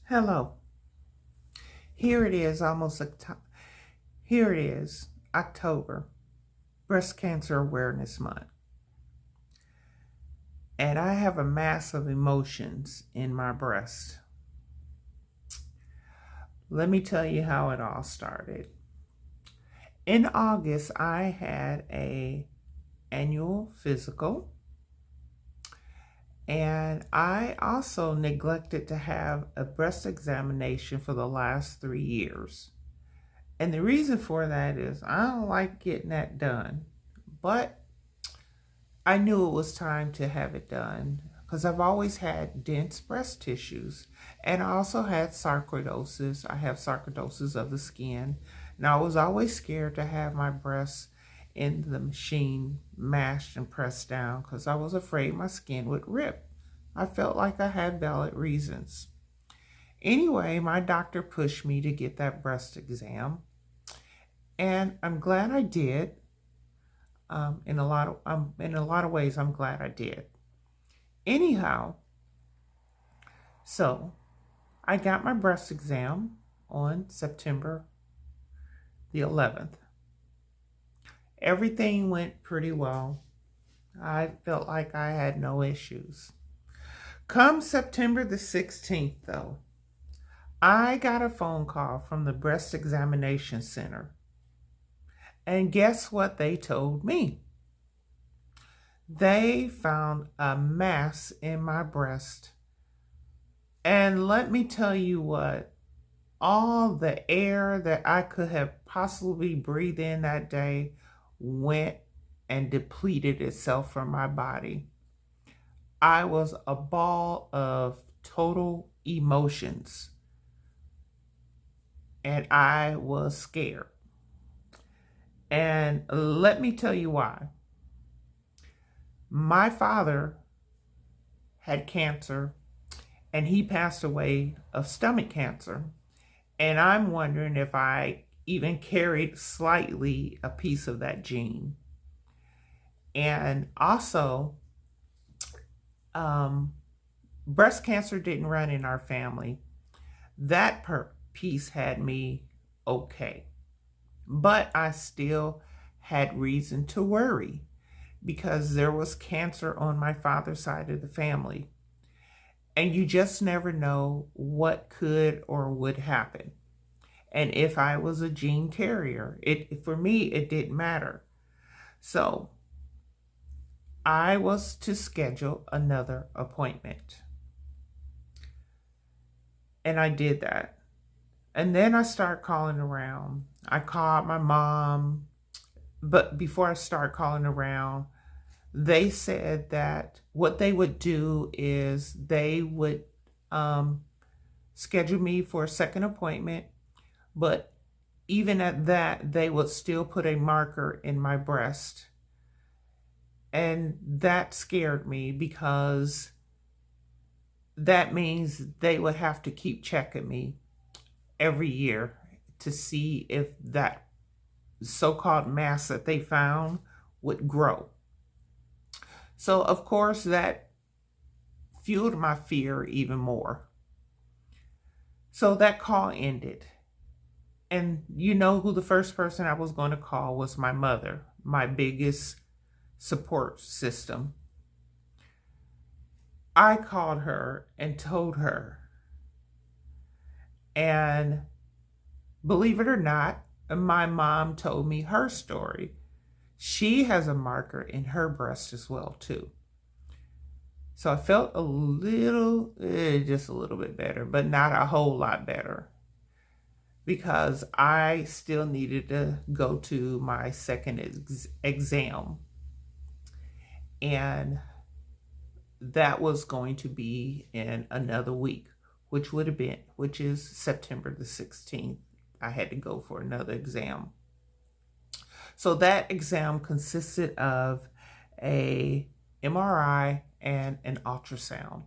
Hello. Here it is, here it is, October, Breast Cancer Awareness Month. And I have a mass of emotions in my breast. Let me tell you how it all started. In August, I had an annual physical, and I also neglected to have a breast examination for the last 3 years. And the reason for that is I don't like getting that done, but I knew it was time to have it done because I've always had dense breast tissues, and I also had sarcoidosis. I have sarcoidosis of the skin, and I was always scared to have my breasts in the machine mashed and pressed down because I was afraid my skin would rip. I felt like I had valid reasons. Anyway, my doctor pushed me to get that breast exam, and I'm glad I did. In a lot of ways, I'm glad I did. Anyhow, so I got my breast exam on September the 11th. Everything went pretty well. I felt like I had no issues. Come September the 16th, though, I got a phone call from the breast examination center. And guess what they told me? They found a mass in my breast. And let me tell you what, all the air that I could have possibly breathed in that day went and depleted itself from my body. I was a ball of total emotions, and I was scared. And let me tell you why. My father had cancer, and he passed away of stomach cancer. And I'm wondering if I even carried slightly a piece of that gene. And also, breast cancer didn't run in our family. That piece had me okay. But I still had reason to worry because there was cancer on my father's side of the family. And you just never know what could or would happen. And if I was a gene carrier, for me, it didn't matter. So I was to schedule another appointment. And I did that. And then I started calling around. I called my mom, but before I started calling around, they said that what they would do is they would schedule me for a second appointment, but even at that, they would still put a marker in my breast. And that scared me because that means they would have to keep checking me every year to see if that so-called mass that they found would grow. So of course that fueled my fear even more. So that call ended. And you know who the first person I was going to call was? My mother, my biggest support system. I called her and told her. And believe it or not, my mom told me her story. She has a marker in her breast as well, too. So I felt a little, just a little bit better, but not a whole lot better, because I still needed to go to my second exam. And that was going to be in another week, which is September the 16th. I had to go for another exam. So that exam consisted of a MRI and an ultrasound.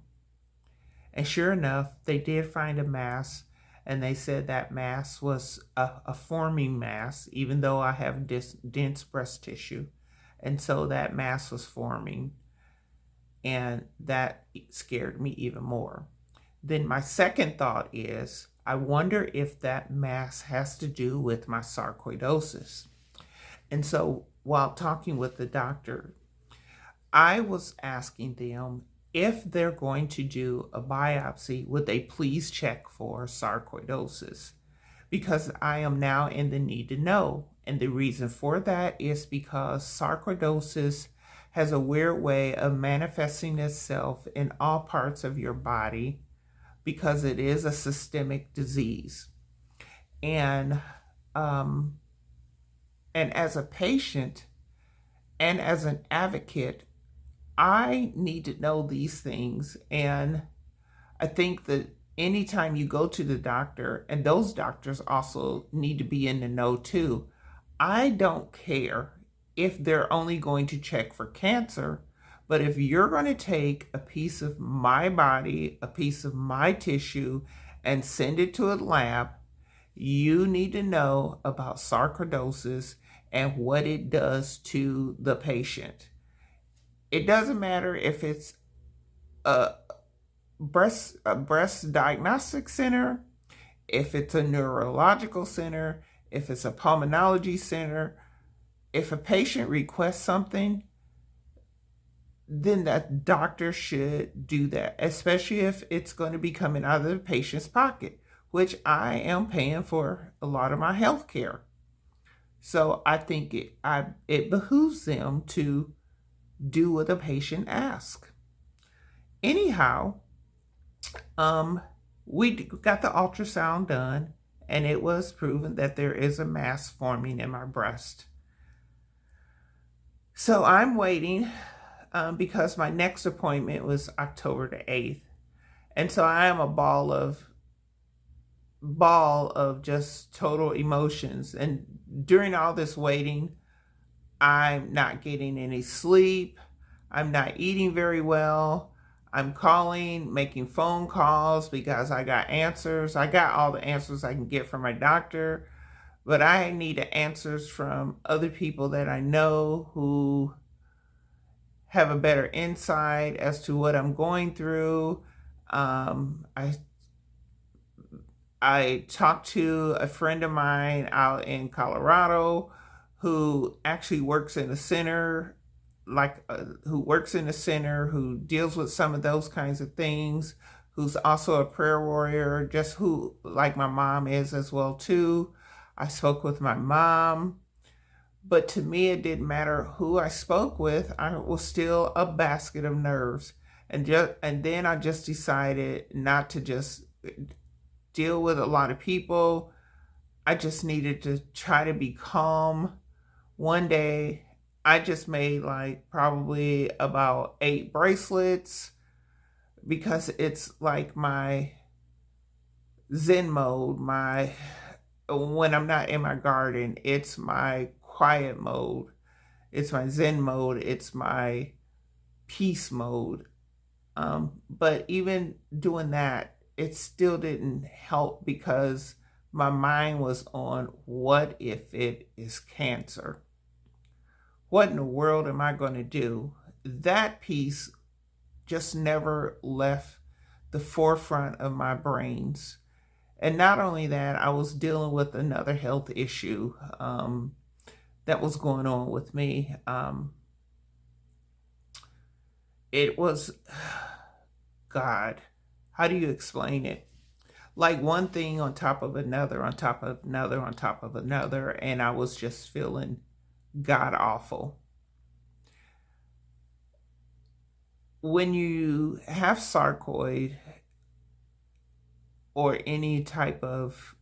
And sure enough, they did find a mass, and they said that mass was a forming mass, even though I have dense breast tissue. And so that mass was forming, and that scared me even more. then my second thought is, I wonder if that mass has to do with my sarcoidosis. And so while talking with the doctor, I was asking them if they're going to do a biopsy, would they please check for sarcoidosis? Because I am now in the need to know. And the reason for that is because sarcoidosis has a weird way of manifesting itself in all parts of your body because it is a systemic disease. And as a patient and as an advocate, I need to know these things. And I think that anytime you go to the doctor, and those doctors also need to be in the know too, I don't care if they're only going to check for cancer, but if you're going to take a piece of my body, a piece of my tissue, and send it to a lab, you need to know about sarcoidosis and what it does to the patient. It doesn't matter if it's a breast diagnostic center, if it's a neurological center, if it's a pulmonology center. If a patient requests something, then that doctor should do that, especially if it's going to be coming out of the patient's pocket, which I am paying for a lot of my health care. So I think it behooves them to do what the patient asks. Anyhow, we got the ultrasound done, and it was proven that there is a mass forming in my breast. So I'm waiting because my next appointment was October the 8th. And so I am a ball of just total emotions. And during all this waiting, I'm not getting any sleep. I'm not eating very well. I'm calling, making phone calls because I got answers. I got all the answers I can get from my doctor, but I need answers from other people that I know who have a better insight as to what I'm going through. I talked to a friend of mine out in Colorado who actually works in a center, who deals with some of those kinds of things, who's also a prayer warrior, just who, like my mom is as well too. I spoke with my mom, but to me, it didn't matter who I spoke with. I was still a basket of nerves. And then I just decided not to just deal with a lot of people. I just needed to try to be calm. One day, I just made like probably about 8 bracelets because it's like my Zen mode. When I'm not in my garden, it's my quiet mode. It's my Zen mode. It's my peace mode. But even doing that, it still didn't help because my mind was on, what if it is cancer? What in the world am I going to do? That piece just never left the forefront of my brains. And not only that, I was dealing with another health issue that was going on with me. It was, God, how do you explain it? Like one thing on top of another, on top of another, on top of another, and I was just feeling god awful. When you have sarcoid or any type of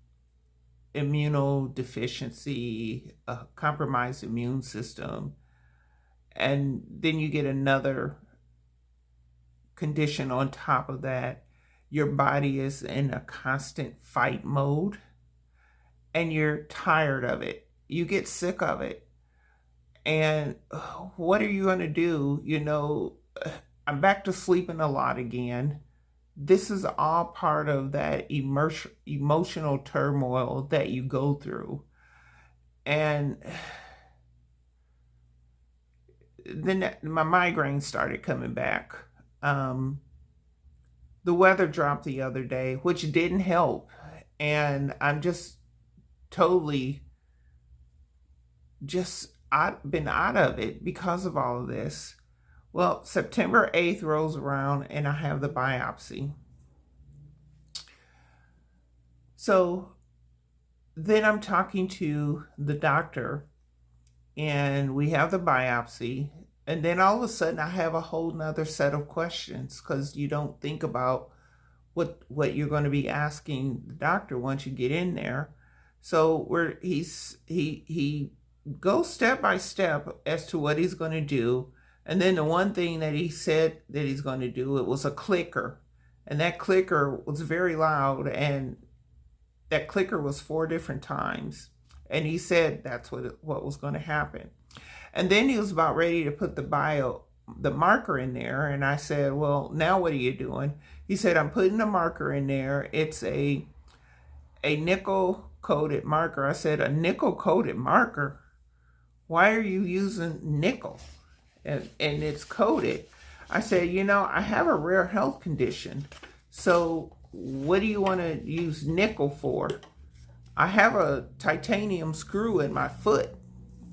immunodeficiency, a compromised immune system, and then you get another condition on top of that, your body is in a constant fight mode and you're tired of it. You get sick of it. And what are you going to do? I'm back to sleeping a lot again. This is all part of that emotional turmoil that you go through. And then my migraine started coming back. The weather dropped the other day, which didn't help. And I'm just totally been out of it because of all of this. Well, September 8th rolls around and I have the biopsy. So then I'm talking to the doctor and we have the biopsy. And then all of a sudden I have a whole nother set of questions because you don't think about what you're going to be asking the doctor once you get in there. So he goes step by step as to what he's going to do. And then the one thing that he said that he's going to do, it was a clicker. And that clicker was very loud, and that clicker was 4 different times. And he said that's what was going to happen. And then he was about ready to put the marker in there. And I said, well, now what are you doing? He said, I'm putting the marker in there. It's a nickel coated marker. I said, a nickel coated marker? Why are you using nickel? And it's coated. I said, I have a rare health condition. So what do you want to use nickel for? I have a titanium screw in my foot.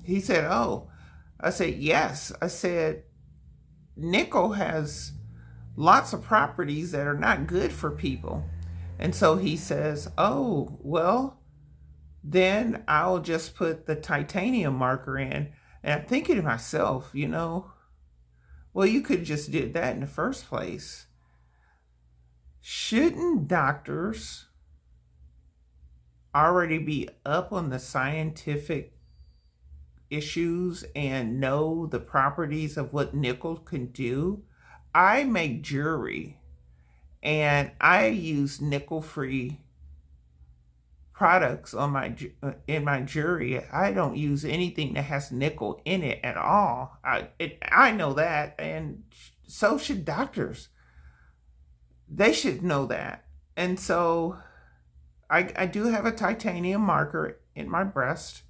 He said, oh. I said, yes. I said, nickel has lots of properties that are not good for people. And so he says, oh, well, then I'll just put the titanium marker in. And I'm thinking to myself, well, you could just did that in the first place. Shouldn't doctors already be up on the scientific issues and know the properties of what nickel can do? I make jewelry and I use nickel-free products in my jewelry. I don't use anything that has nickel in it at all. I know that, and so should doctors. They should know that. And so I do have a titanium marker in my breast,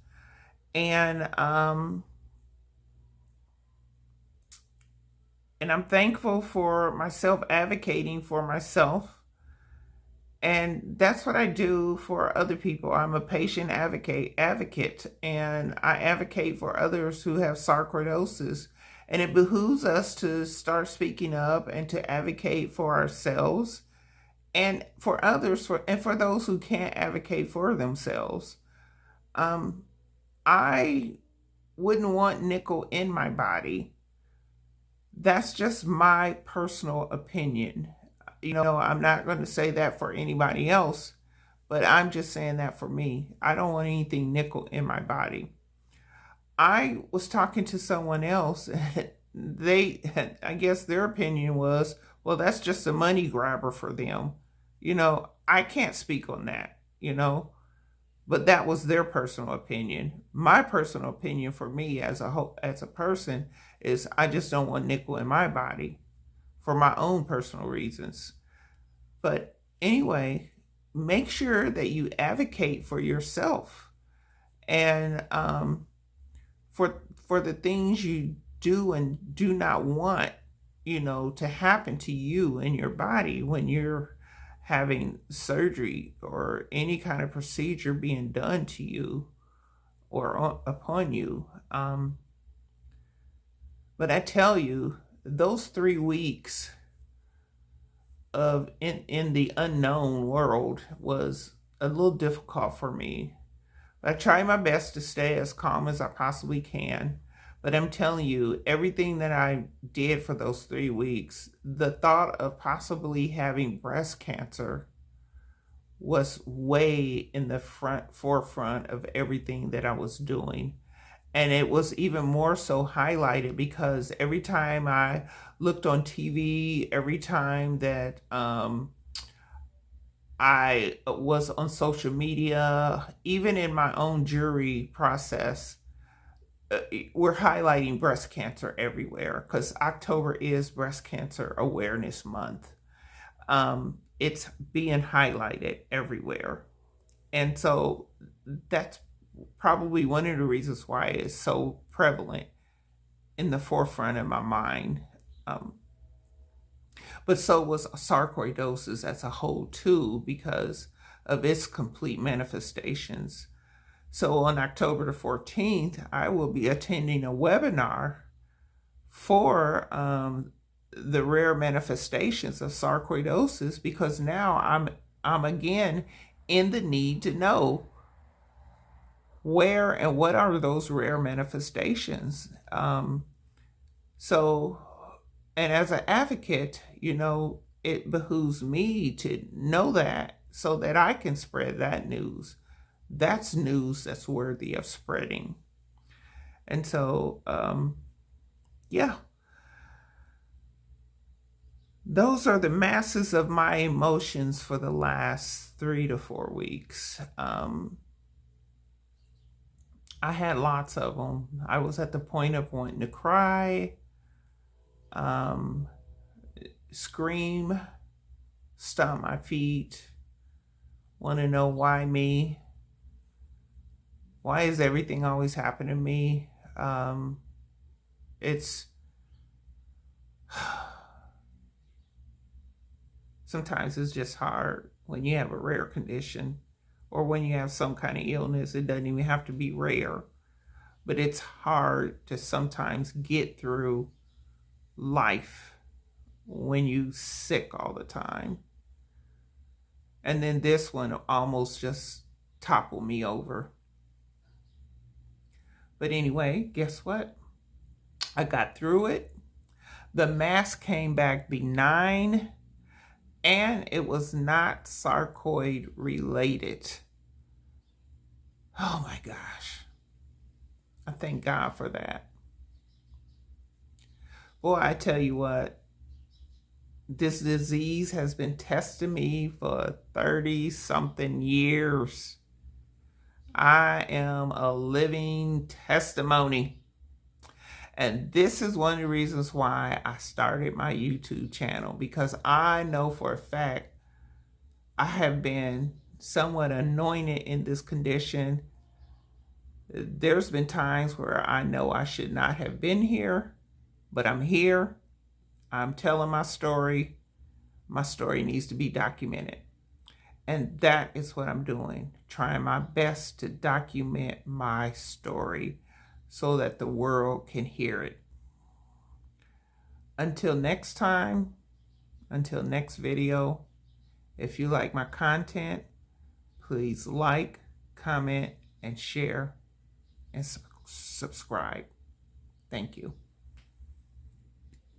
and I'm thankful for myself advocating for myself. And that's what I do for other people. I'm a patient advocate, and I advocate for others who have sarcoidosis. And it behooves us to start speaking up and to advocate for ourselves and for others, and for those who can't advocate for themselves. I wouldn't want nickel in my body. That's just my personal opinion. I'm not going to say that for anybody else, but I'm just saying that for me. I don't want anything nickel in my body. I was talking to someone else, and I guess their opinion was, well, that's just a money grabber for them. I can't speak on that, but that was their personal opinion. My personal opinion for me as a person is I just don't want nickel in my body for my own personal reasons. But anyway, make sure that you advocate for yourself and for the things you do and do not want, to happen to you in your body when you're having surgery or any kind of procedure being done to you or upon you. But I tell you, those 3 weeks of in the unknown world was a little difficult for me. I try my best to stay as calm as I possibly can. But I'm telling you, everything that I did for those 3 weeks, the thought of possibly having breast cancer was way in the forefront of everything that I was doing. And it was even more so highlighted because every time I looked on TV, every time that I was on social media, even in my own jury process, we're highlighting breast cancer everywhere because October is Breast Cancer Awareness Month. It's being highlighted everywhere. And so that's probably one of the reasons why it's so prevalent in the forefront of my mind. But so was sarcoidosis as a whole too, because of its complete manifestations. So on October the 14th, I will be attending a webinar for the rare manifestations of sarcoidosis, because now I'm again in the need to know where and what are those rare manifestations. So, and as an advocate, you know, it behooves me to know that so that I can spread that news. That's news that's worthy of spreading. And so, yeah, those are the masses of my emotions for the last 3 to 4 weeks. I had lots of them. I was at the point of wanting to cry, scream, stomp my feet, want to know why me? Why is everything always happening to me? It's sometimes it's just hard when you have a rare condition or when you have some kind of illness. It doesn't even have to be rare, but it's hard to sometimes get through life when you sick all the time. And then this one almost just toppled me over. But anyway, guess what? I got through it. The mass came back benign, and it was not sarcoid related. Oh my gosh. I thank God for that. Boy, I tell you what, this disease has been testing me for 30-something years. I am a living testimony. And this is one of the reasons why I started my YouTube channel, because I know for a fact I have been somewhat anointed in this condition. There's been times where I know I should not have been here, but I'm here. I'm telling my story. My story needs to be documented. And that is what I'm doing, trying my best to document my story so that the world can hear it. Until next time, until next video, if you like my content, please like, comment, and share, and subscribe. Thank you.